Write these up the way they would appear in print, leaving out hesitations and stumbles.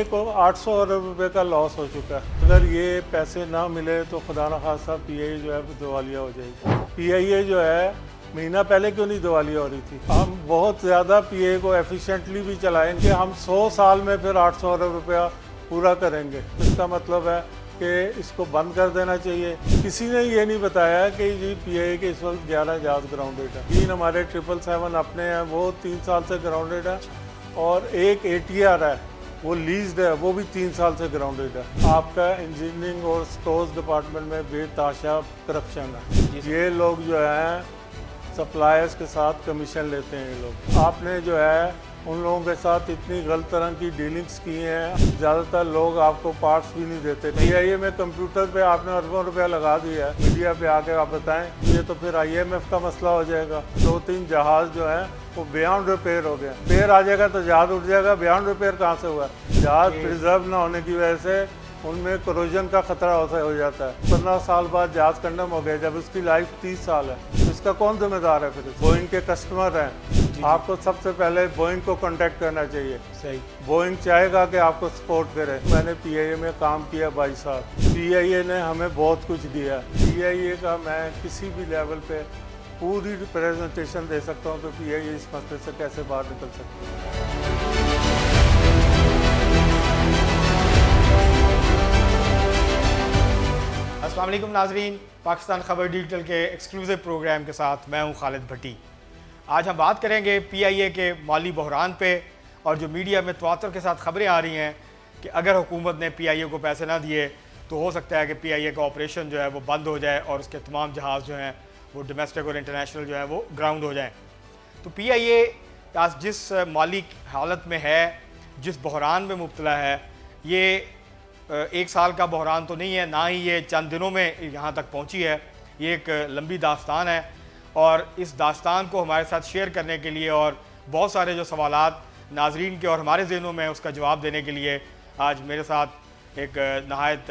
PIA को 800 अरब रुपए का लॉस हो चुका है। अगर ये पैसे ना मिले तो खुदा न खास्ता पीआईए जो है दिवालिया हो जाएगी। पीआईए जो है महीना पहले क्यों नहीं दिवालिया हो रही थी? हम बहुत ज़्यादा पीआईए को एफिशिएंटली भी चलाएंगे, हम 100 साल में फिर 800 अरब रुपया पूरा करेंगे। इसका मतलब है कि इसको बंद कर देना चाहिए। किसी ने ये नहीं बताया कि ये पीआईए के इस वक्त 11 जहाज ग्राउंडेड है। 3 हमारे 777 अपने हैं, वो 3 साल से ग्राउंडेड है, और एक ATR है वो लीज्ड है, वो भी 3 साल से ग्राउंडेड है। आपका इंजीनियरिंग और स्टोर्स डिपार्टमेंट में बेताशा करप्शन है। ये लोग जो है सप्लायर्स के साथ कमीशन लेते हैं। ये लोग, आपने जो है उन लोगों के साथ इतनी गलत तरह की डीलिंग्स की हैं। ज़्यादातर लोग आपको पार्ट्स भी नहीं देते। पीआईए में कंप्यूटर पे आपने अरबों रुपया लगा दिया है, मीडिया पे आके आप बताएं, ये तो फिर IMF का मसला हो जाएगा। 2-3 जहाज जो हैं वो बियॉन्ड रिपेयर हो गए। रिपेयर आ जाएगा तो जहाज उठ जाएगा। बियॉन्ड रिपेयर कहाँ से हुआ? जहाज प्रिजर्व ना होने की वजह से उनमें कोरोजन का खतरा हो जाता है। 15 साल बाद जहाज कंडम हो गया, जब उसकी लाइफ 30 साल है, तो इसका कौन जिम्मेदार है? फिर बोइंग के कस्टमर हैं। आपको सबसे पहले बोइंग को कांटेक्ट करना चाहिए। सही, बोइंग चाहेगा कि आपको सपोर्ट करे। मैंने पीआईए में काम किया 22 साल। पीआईए ने हमें बहुत कुछ दिया। पीआईए का मैं किसी भी लेवल पे पूरी रिप्रेजेंटेशन दे सकता हूँ कि पीआईए इस मसले से कैसे बाहर निकल सकती है। अस्सलाम वालेकुम नाजरीन, पाकिस्तान खबर डिजिटल के एक्सक्लूसिव प्रोग्राम के साथ मैं हूं खालिद भट्टी। आज हम बात करेंगे पीआईए के माली बहरान पे, और जो मीडिया में तवातर के साथ खबरें आ रही हैं कि अगर हुकूमत ने पीआईए को पैसे ना दिए तो हो सकता है कि पीआईए का ऑपरेशन जो है वो बंद हो जाए और उसके तमाम जहाज़ जो हैं वो डोमेस्टिक और इंटरनेशनल जो है वो ग्राउंड हो जाएँ। तो पीआईए आज जिस माली हालत में है, जिस बहरान में मुब्तला है, ये 1 साल का बहरान तो नहीं है, ना ही ये चंद दिनों में यहाँ तक पहुँची है। ये एक लंबी दास्तान है, और इस दास्तान को हमारे साथ शेयर करने के लिए और बहुत सारे जो सवालात नाजरीन के और हमारे ज़हनों में उसका जवाब देने के लिए आज मेरे साथ एक नहायत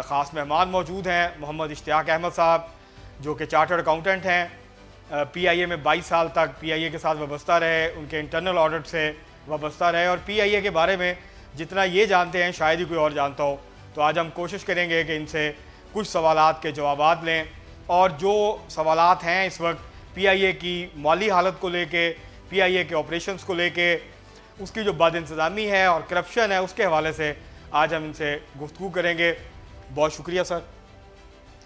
ख़ास मेहमान मौजूद हैं। मोहम्मद इश्तियाक अहमद साहब, जो कि चार्टर्ड अकाउंटेंट हैं, पीआईए में 22 साल तक पीआईए के साथ वाबस्ता रहे, उनके इंटरनल ऑडिट से वाबस्ता रहे, और पीआईए के बारे में जितना ये जानते हैं शायद ही कोई और जानता हो। तो आज हम कोशिश करेंगे कि इनसे कुछ सवालात के जवाबात लें, और जो सवालात हैं इस वक्त पीआईए की माली हालत को लेके, पीआईए के ऑपरेशंस को लेके, उसकी जो बदइंतज़ामी है और करप्शन है उसके हवाले से आज हम इनसे गुफ्तगू करेंगे। बहुत शुक्रिया सर,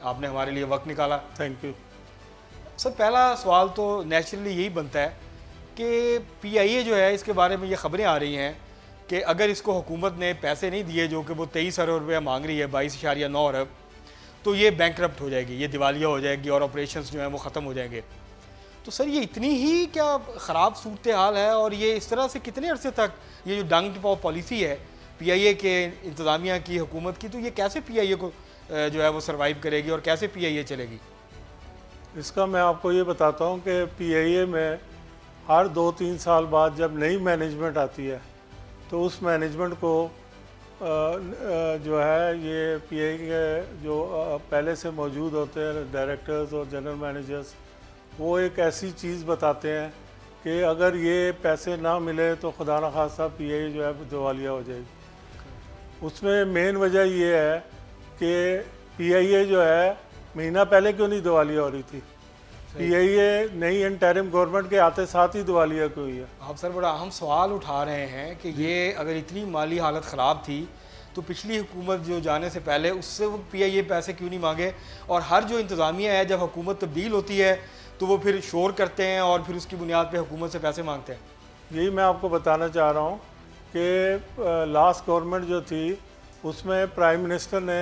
आपने हमारे लिए वक्त निकाला। थैंक यू सर, पहला सवाल तो नेचुरली यही बनता है कि पीआईए जो है, इसके बारे में ये खबरें आ रही हैं कि अगर इसको हुकूमत ने पैसे नहीं दिए, जो कि वो 23 अरब रुपया मांग रही है, 22.9 अरब, तो ये बैंकरप्ट हो जाएगी, ये दिवालिया हो जाएगी और ऑपरेशंस जो हैं वो ख़त्म हो जाएंगे। तो सर, ये इतनी ही क्या ख़राब सूरत हाल है, और ये इस तरह से कितने अरसे तक ये जो डंग पॉप पॉलिसी है पीआईए के इंतज़ामिया की, हुकूमत की, तो ये कैसे पीआईए को जो है वो सर्वाइव करेगी और कैसे पीआईए चलेगी? इसका मैं आपको ये बताता हूँ कि पीआईए में हर 2-3 साल बाद जब नई मैनेजमेंट आती है तो उस मैनेजमेंट को जो है ये पीआईए के जो पहले से मौजूद होते हैं डायरेक्टर्स और जनरल मैनेजर्स, वो एक ऐसी चीज़ बताते हैं कि अगर ये पैसे ना मिले तो खुदा न खास्ता पीआईए जो है दिवालिया हो जाएगी। उसमें मेन वजह ये है कि पीआईए जो है महीना पहले क्यों नहीं दिवालिया हो रही थी? पीआईए नई इंटरिम गवर्नमेंट के आते साथ ही दिवालिया क्यों हुई है? आप सर बड़ा अहम सवाल उठा रहे हैं कि ये अगर इतनी माली हालत ख़राब थी तो पिछली हुकूमत जो जाने से पहले उससे वो पीआईए पैसे क्यों नहीं मांगे? और हर जो इंतज़ामिया है, जब हुकूमत तब्दील होती है तो वो फिर शोर करते हैं और फिर उसकी बुनियाद पे हुकूमत से पैसे मांगते हैं। यही मैं आपको बताना चाह रहा हूँ कि लास्ट गवर्नमेंट जो थी उसमें प्राइम मिनिस्टर ने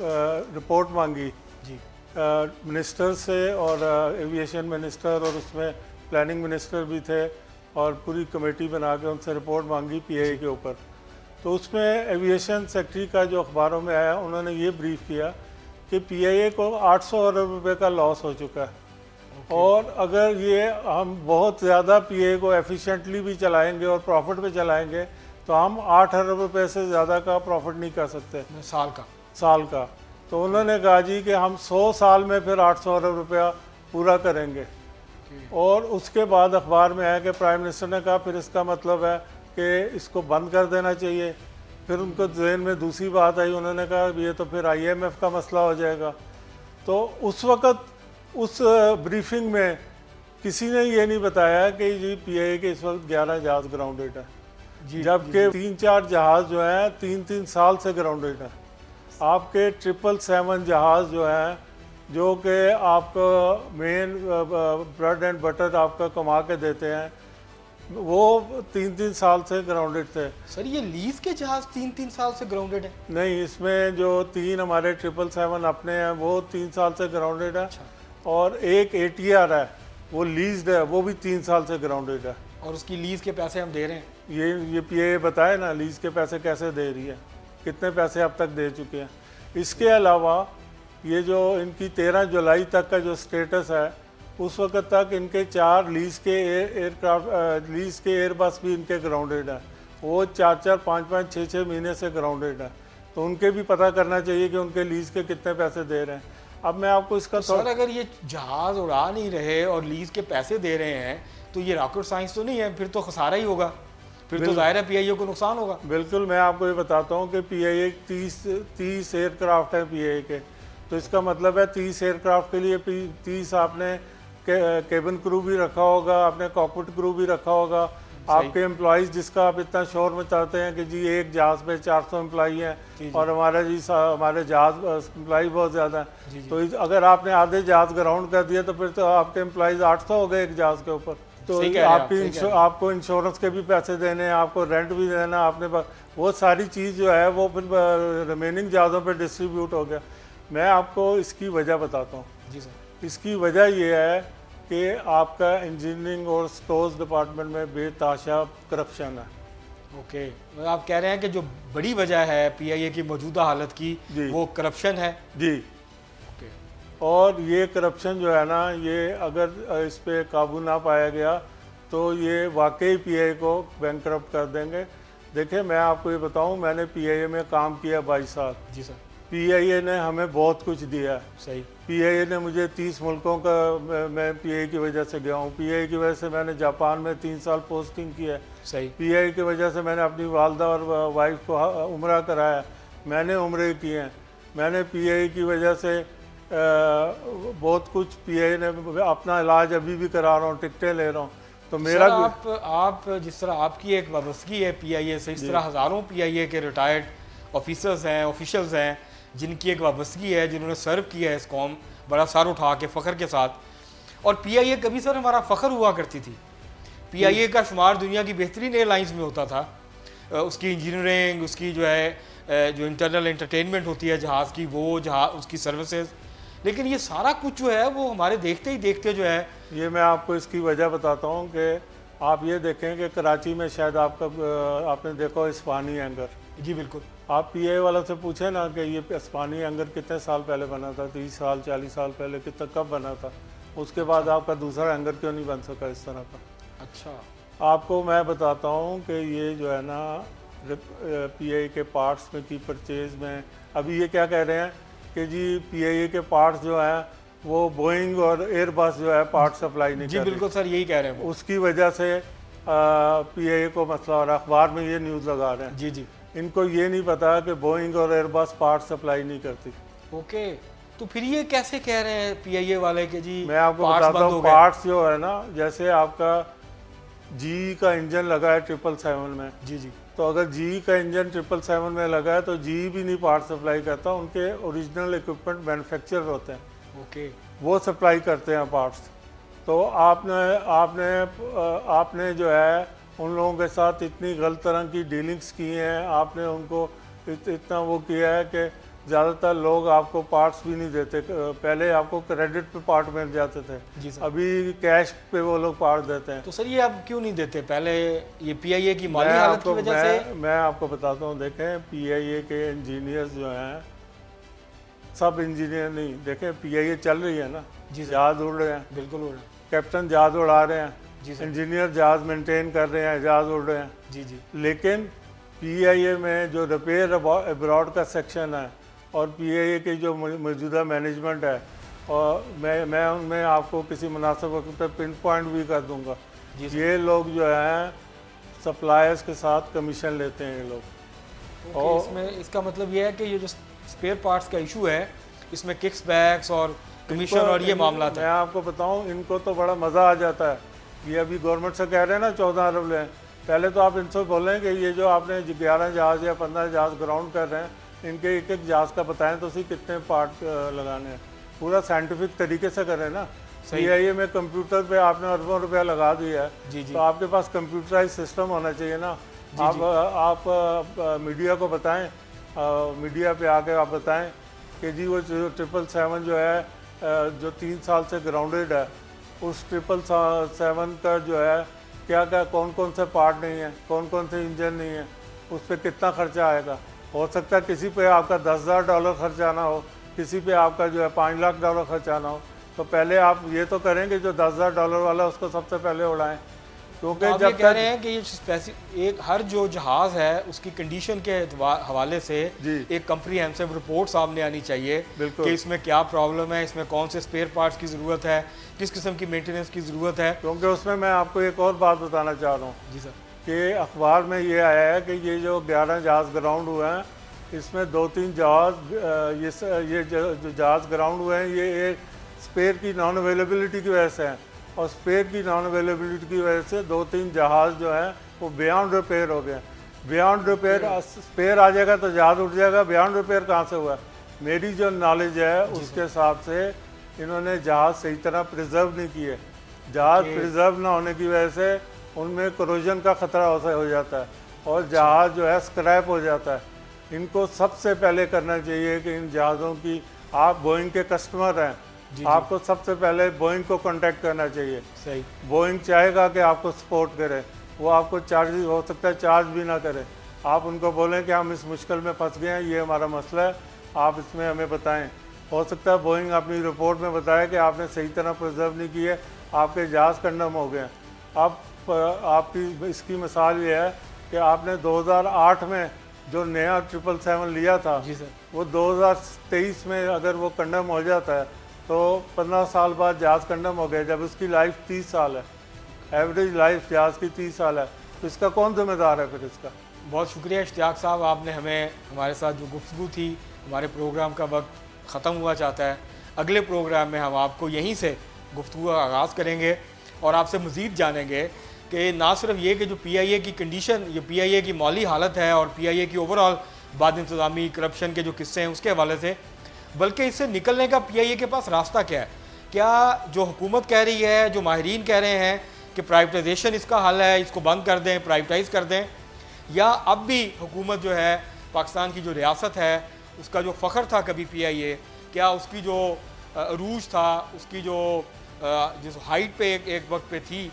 रिपोर्ट मांगी जी, मिनिस्टर से, और एविएशन मिनिस्टर और उसमें प्लानिंग मिनिस्टर भी थे, और पूरी कमेटी बना के उनसे रिपोर्ट मांगी पीआईए के ऊपर। तो उसमें एविएशन सेक्रेटरी का जो अखबारों में आया, उन्होंने ये ब्रीफ किया कि पीआईए को 800 अरब रुपए का लॉस हो चुका है, और अगर ये हम बहुत ज़्यादा पीआईए को एफिशिएंटली भी चलाएंगे और प्रॉफिट पे चलाएंगे तो हम 8 अरब रुपए से ज़्यादा का प्रॉफिट नहीं कर सकते साल का। तो उन्होंने कहा जी कि हम 100 साल में फिर 800 अरब रुपया पूरा करेंगे। और उसके बाद अखबार में आया कि प्राइम मिनिस्टर ने कहा फिर इसका मतलब है कि इसको बंद कर देना चाहिए। फिर उनको जहन में दूसरी बात आई, उन्होंने कहा ये तो फिर IMF का मसला हो जाएगा। तो उस वक़्त उस ब्रीफिंग में किसी ने ये नहीं बताया कि जी PIA के इस वक्त 11 जहाज़ ग्राउंडेड है, जबकि 3-4 जहाज़ जो हैं 3-3 साल से ग्राउंडेड हैं। आपके 777 जहाज़ जो हैं, जो कि आपका मेन ब्रेड एंड बटर आपका कमा के देते हैं, वो 3-3 साल से ग्राउंडेड थे। सर ये लीज के जहाज 3-3 साल से ग्राउंडेड है? नहीं, इसमें जो 3 हमारे 777 अपने हैं वो 3 साल से ग्राउंडेड है। अच्छा। और एक ATR है वो लीज्ड है, वो भी 3 साल से ग्राउंडेड है। और उसकी लीज के पैसे हम दे रहे हैं? ये PIA बताए ना लीज के पैसे कैसे दे रही है, कितने पैसे अब तक दे चुके हैं। इसके अलावा ये जो इनकी 13 जुलाई तक का जो स्टेटस है, उस वक्त तक इनके 4 लीज के एयरक्राफ्ट लीज के एयरबस भी इनके ग्राउंडेड है। वो 4-4, 5-5, 6-6 महीने से ग्राउंडेड है। तो उनके भी पता करना चाहिए कि उनके लीज के कितने पैसे दे रहे हैं। अब मैं आपको इसका तो सर अगर ये जहाज उड़ा नहीं रहे और लीज के पैसे दे रहे हैं तो ये रॉकेट साइंस तो नहीं है, फिर तो खसारा ही होगा, फिर तो जाहिर है PIA को नुकसान होगा। बिल्कुल, मैं आपको ये बताता हूँ कि PIA 30 एयरक्राफ्ट है PIA के। तो इसका मतलब है 30 एयरक्राफ्ट के लिए 30 आपने केबिन क्रू भी रखा होगा, आपने कॉकपिट क्रू भी रखा होगा, आपके एम्प्लॉइज़ जिसका आप इतना शोर मचाते हैं कि जी एक जहाज़ पे 400 एम्प्लॉई हैं और हमारे जहाज़ एम्प्लॉई बहुत ज़्यादा है। तो अगर आपने आधे जहाज़ ग्राउंड कर दिया तो फिर तो आपके एम्प्लॉइज़ 800 हो गए एक जहाज़ के ऊपर। तो आपको इंश्योरेंस के भी पैसे देने हैं, आपको रेंट भी देना, आपने वो सारी चीज़ जो है वो फिर रिमेनिंग जहाज़ों पर डिस्ट्रीब्यूट हो गया। मैं आपको इसकी वजह बताता हूँ। जी सर। इसकी वजह ये है कि आपका इंजीनियरिंग और स्टोर्स डिपार्टमेंट में बेताशा करप्शन है। ओके, मतलब आप कह रहे हैं कि जो बड़ी वजह है PIA की मौजूदा हालत की वो करप्शन है? जी। ओके। और ये करप्शन जो है ना, ये अगर इस पे काबू ना पाया गया तो ये वाकई PIA को बैंकरप्ट कर देंगे। देखिए मैं आपको ये बताऊं, मैंने PIA में काम किया 22 साल। जी सर। PIA ने हमें बहुत कुछ दिया। सही। PIA ने मुझे 30 मुल्कों का मैं PIA की वजह से गया हूँ। PIA की वजह से मैंने जापान में 3 साल पोस्टिंग की है। सही। PIA की वजह से मैंने अपनी वालदा और वाइफ को उम्रा कराया, मैंने उम्रे किए हैं। मैंने PIA की वजह से बहुत कुछ PIA ने अपना इलाज अभी भी करा रहा हूँ, टिकटें ले रहा हूँ। तो मेरा आप जिस तरह आपकी एक वाबस्तगी है PIA से, इस तरह हज़ारों PIA के रिटायर्ड ऑफिसर्स हैं, ऑफिशियल्स हैं जिनकी एक वाबस्तगी है, जिन्होंने सर्व किया है इस कौम बड़ा सर उठा के फ़ख्र के साथ। और PIA कभी सर हमारा फ़ख्र हुआ करती थी। PIA का शुमार दुनिया की बेहतरीन एयरलाइंस में होता था। उसकी इंजीनियरिंग, उसकी जो है जो इंटरनल एंटरटेनमेंट होती है जहाज़ की, वो जहाज़ उसकी सर्विसेज, लेकिन ये सारा कुछ जो है वो हमारे देखते ही देखते जो है। ये मैं आपको इसकी वजह बताता हूँ कि आप ये देखें कि कराची में शायद आपने देखो इस्पानी एंगर। जी बिल्कुल। आप PIA वालों से पूछे ना कि ये इस्पानी एंगर कितने साल पहले बना था, 30 साल 40 साल पहले, कितना कब बना था, उसके बाद आपका दूसरा एंगर क्यों नहीं बन सका इस तरह का। अच्छा। आपको मैं बताता हूँ कि ये जो है ना PIA के पार्ट्स में की परचेज में अभी ये क्या कह रहे हैं कि जी PIA के पार्ट्स जो हैं वो बोइंग और एयरबस जो है पार्ट सप्लाई नहीं कर रही। जी बिल्कुल सर, यही कह रहे हैं। उसकी वजह से PIA को मसला हो रहा है, अखबार में ये न्यूज़ लगा रहे हैं। जी जी। इनको ये नहीं पता कि बोइंग और एयरबस पार्ट सप्लाई नहीं करती। ओके, तो फिर ये कैसे कह रहे हैं PIA वाले कि जी मैं आपको बताता हूँ पार्ट्स जो है ना, जैसे आपका GE का इंजन लगा है 777 में। जी जी। तो अगर GE का इंजन 777 में लगा है तो GE भी नहीं पार्ट सप्लाई करता, उनके ओरिजिनल इक्विपमेंट मैन्युफैक्चरर होते हैं। ओके। वो सप्लाई करते हैं पार्ट्स। तो आपने जो है उन लोगों के साथ इतनी गलत तरह की डीलिंग्स की हैं, आपने उनको इतना वो किया है कि ज़्यादातर लोग आपको पार्ट्स भी नहीं देते। पहले आपको क्रेडिट पे पार्ट मिल जाते थे, अभी कैश पे वो लोग पार्ट देते हैं। तो सर ये आप क्यों नहीं देते? पहले ये PIA की माली हालत की वजह से? मैं आपको बताता हूँ, देखें PIA के इंजीनियर्स जो हैं, सब इंजीनियर नहीं, देखें PIA चल रही है ना, जहाज उड़ रहे हैं। बिल्कुल उड़ रहे हैं। कैप्टन जहाज उड़ा रहे हैं, जी सर। इंजीनियर जहाज मेंटेन कर रहे हैं, जहाज उड़ रहे हैं। जी जी। लेकिन PIA में जो रिपेयर अब्रॉड का सेक्शन है और PIA की जो मौजूदा मैनेजमेंट है, और मैं उनमें आपको किसी मुनासिब वक्त पे पिन पॉइंट भी कर दूंगा। ये लोग जो हैं सप्लायर्स के साथ कमीशन लेते हैं ये लोग। ओके, इसमें इसका मतलब ये है कि ये जो स्पेयर पार्ट्स का इशू है इसमें किक्स बैक्स और कमीशन और ये मामला मैं आपको बताऊं, इनको तो बड़ा मज़ा आ जाता है। ये अभी गवर्नमेंट से कह रहे हैं ना 14 अरब लें, पहले तो आप इनसे बोलें कि ये जो आपने 11 जहाज़ या 15 जहाज़ ग्राउंड कर रहे हैं, इनके एक एक जहाज़ का बताएं तो उसी कितने पार्ट लगाने हैं, पूरा साइंटिफिक तरीके से करें ना। CIA में कंप्यूटर पे आपने अरबों रुपया लगा दिया है, जी जी, तो आपके पास कंप्यूटराइज सिस्टम होना चाहिए ना। आप मीडिया को बताएं, मीडिया पे आके आप बताएं कि जी वो 777 जो है जो 3 साल से ग्राउंडेड है, उस 777 का जो है क्या क्या कौन कौन से पार्ट नहीं है, कौन कौन से इंजन नहीं है, उस पर कितना खर्चा आएगा। हो सकता है किसी पे आपका $10,000 खर्चा ना हो, किसी पे आपका जो है $5 लाख खर्चा ना हो। तो पहले आप ये तो करेंगे जो $10,000 वाला उसको सबसे पहले उड़ाएं, क्योंकि आप जब ये कह रहे हैं कि ये एक हर जो जहाज़ है उसकी कंडीशन के हवाले से जी एक कंप्रीहेंसिव रिपोर्ट सामने आनी चाहिए बिल्कुल कि इसमें क्या प्रॉब्लम है, इसमें कौन से स्पेयर पार्ट्स की ज़रूरत है, किस किस्म की मेंटेनेंस की ज़रूरत है। क्योंकि उसमें मैं आपको एक और बात बताना चाह रहा हूँ जी सर, कि अखबार में ये आया है कि ये जो 11 जहाज़ ग्राउंड हुए हैं, इसमें 2-3 जहाज़ ये जो जहाज़ ग्राउंड हुए हैं ये स्पेयर की नॉन अवेलेबिलिटी की वजह से हैं, और स्पेयर की नॉन अवेलेबिलिटी की वजह से 2-3 जहाज़ जो हैं वो बियॉन्ड रिपेयर हो गए। बियॉन्ड रिपेयर स्पेयर आ जाएगा तो जहाज़ उठ जाएगा, बियॉन्ड रिपेयर कहाँ से हुआ? मेरी जो नॉलेज है उसके हिसाब से इन्होंने जहाज़ सही तरह प्रिजर्व नहीं किए। जहाज़ प्रिजर्व ना होने की वजह से उनमें करोजन का ख़तरा हो जाता है और जहाज़ जो है स्क्रैप हो जाता है। इनको सबसे पहले करना चाहिए कि इन जहाज़ों की, आप बोइंग के कस्टमर हैं, आपको सबसे पहले बोइंग को कांटेक्ट करना चाहिए। सही, बोइंग चाहेगा कि आपको सपोर्ट करे, वो आपको चार्ज हो सकता है चार्ज भी ना करे। आप उनको बोलें कि हम इस मुश्किल में फंस गए हैं, ये हमारा मसला है, आप इसमें हमें बताएं। हो सकता है बोइंग अपनी रिपोर्ट में बताए कि आपने सही तरह प्रिजर्व नहीं किए, आपके जहाज़ कंडम हो गए। अब आपकी इसकी मिसाल ये है कि आपने 2008 में जो नया 777 लिया था, जी सर, वो 2023 में अगर वो कंडम हो जाता है तो 15 साल बाद जहाज़ कंडम हो गया, जब उसकी लाइफ 30 साल है, एवरेज लाइफ जहाज़ की 30 साल है, तो इसका कौन जिम्मेदार है फिर इसका? बहुत शुक्रिया इश्तियाक साहब, आपने हमारे साथ जो गुफ्तगू थी, हमारे प्रोग्राम का वक्त ख़त्म हुआ चाहता है। अगले प्रोग्राम में हम आपको यहीं से गुफ्तगू का आगाज़ करेंगे और आपसे मज़ीद जानेंगे कि ना सिर्फ ये कि जो PIA की कंडीशन, ये PIA की माली हालत है और PIA की ओवरऑल बाद इंतज़ामी करप्शन के जो किस्से हैं उसके हवाले से, बल्कि इससे निकलने का PIA के पास रास्ता क्या है। क्या जो हुकूमत कह रही है, जो माहिरीन कह रहे हैं कि प्राइवेटाइजेशन इसका हल है, इसको बंद कर दें, प्राइवेटाइज़ कर दें, या अब भी हुकूमत जो है पाकिस्तान की जो रियासत है उसका जो फ़ख्र था कभी PIA, क्या उसकी जो अरूज था, उसकी जो जिस हाइट पे एक वक्त पे थी,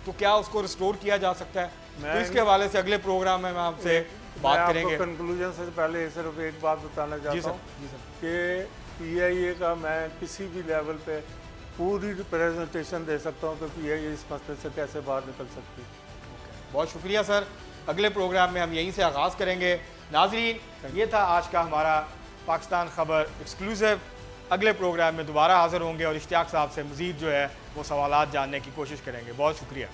तो क्या उसको रिस्टोर किया जा सकता है? तो इसके हवाले से अगले प्रोग्राम में हम आपसे बात करेंगे। कंक्लूजन से पहले सिर्फ एक बात बताना चाहता हूँ कि PIA का मैं किसी भी लेवल पे पूरी प्रेजेंटेशन दे सकता हूँ कि PIA इस मसले से कैसे बाहर निकल सकती है। बहुत शुक्रिया सर, अगले प्रोग्राम में हम यहीं से आगाज़ करेंगे। नाजरीन, ये था आज का हमारा पाकिस्तान खबर एक्सक्लूसिव। अगले प्रोग्राम में दोबारा हाज़िर होंगे और इश्तियाक साहब से मज़ीद जो है वो सवालात जानने की कोशिश करेंगे। बहुत शुक्रिया।